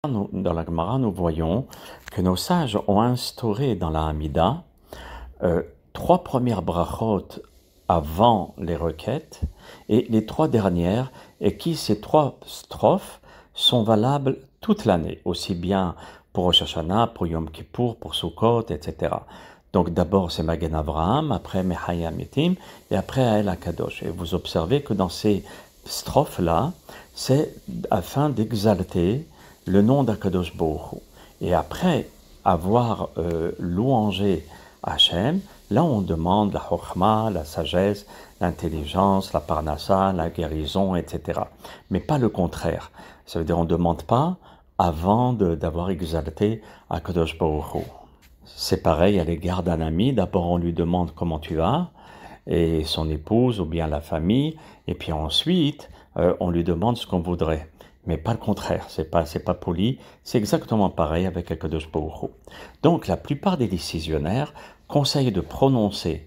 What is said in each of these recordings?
Dans la Gemara, nous voyons que nos sages ont instauré dans la Hamida 3 premières brachot avant les requêtes et les 3 dernières, et ces 3 strophes sont valables toute l'année, aussi bien pour Rosh Hashanah, pour Yom Kippour, pour Sukkot, etc. Donc d'abord c'est Magen Avraham, après Mechaya Mitim, et après Ael HaKadosh. Et vous observez que dans ces strophes-là, c'est afin d'exalter le nom d'Akadosh Baruch Hu. Et après avoir louangé Hachem, là on demande la chokhma, la sagesse, l'intelligence, la parnassa, la guérison, etc. Mais pas le contraire. Ça veut dire on ne demande pas avant d'avoir exalté Akadosh Baruch Hu. C'est pareil à l'égard d'un ami. D'abord on lui demande comment tu vas, et son épouse ou bien la famille, et puis ensuite on lui demande ce qu'on voudrait. Mais pas le contraire, c'est pas poli, c'est exactement pareil avec Akadosh Baruch Hu. Donc la plupart des décisionnaires conseillent de prononcer.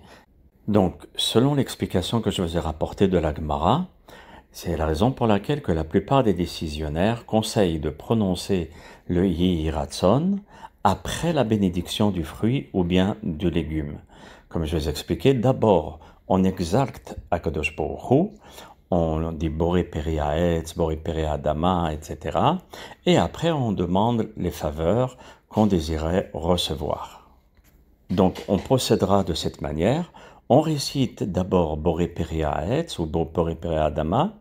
Donc selon l'explication que je vous ai rapportée de la Gemara, c'est la raison pour laquelle que la plupart des décisionnaires conseillent de prononcer le Yehi Ratzon après la bénédiction du fruit ou bien du légume. Comme je vous ai expliqué, d'abord on exalte Akadosh Baruch Hu, on dit Boré Peri Haetz, Boré Peri Adama, etc. Et après, on demande les faveurs qu'on désirait recevoir. Donc, on procédera de cette manière. On récite d'abord Boré Peri Haetz ou Boré Peri Adama.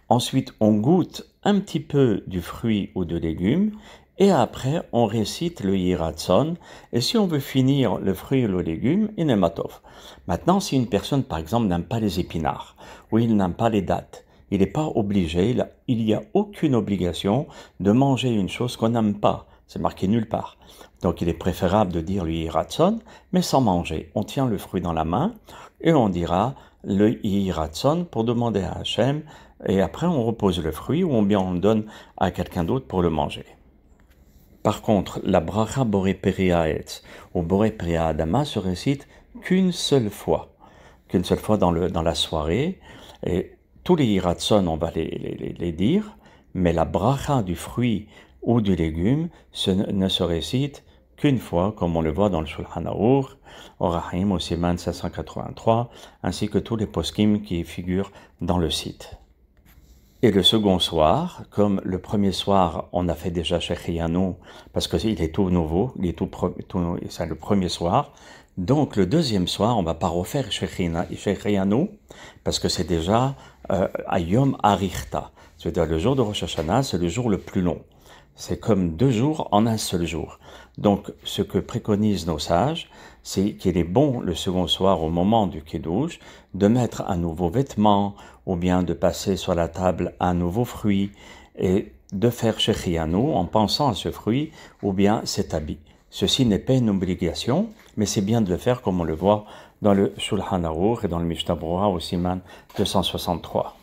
Ensuite, on goûte un petit peu du fruit ou de légume. Et après, on récite le Yiratzon. Et si on veut finir le fruit ou le légume, Inematov. Maintenant, si une personne, par exemple, n'aime pas les épinards, ou il n'aime pas les dattes, il n'est pas obligé, il n'y a aucune obligation de manger une chose qu'on n'aime pas. C'est marqué nulle part. Donc, il est préférable de dire le Yiratzon, mais sans manger. On tient le fruit dans la main et on dira le Yiratzon pour demander à Hachem. Et après, on repose le fruit ou bien on le donne à quelqu'un d'autre pour le manger. Par contre, la bracha Boré Peri Haetz ou Boré Peri Adama se récite qu'une seule fois dans la soirée. Et tous les Yiratzon, on va les dire, mais la bracha du fruit ou du légume ne se récite qu'une fois, comme on le voit dans le Shulchan Aruch, Orachim, au Siman 583, ainsi que tous les poskim qui figurent dans le site. Et le second soir, comme le premier soir, on a fait déjà Shechianu, parce qu'il est tout nouveau, c'est le premier soir. Donc le deuxième soir, on ne va pas refaire Shechianu, parce que c'est déjà Ayom Arichta. C'est-à-dire le jour de Rosh Hashanah, c'est le jour le plus long. C'est comme 2 jours en un seul jour. Donc, ce que préconisent nos sages, c'est qu'il est bon le second soir, au moment du Kiddush, de mettre un nouveau vêtement, ou bien de passer sur la table un nouveau fruit, et de faire Shechianu en pensant à ce fruit, ou bien cet habit. Ceci n'est pas une obligation, mais c'est bien de le faire comme on le voit dans le Shulchan Aruch et dans le Mishnah Berurah au Siman 263.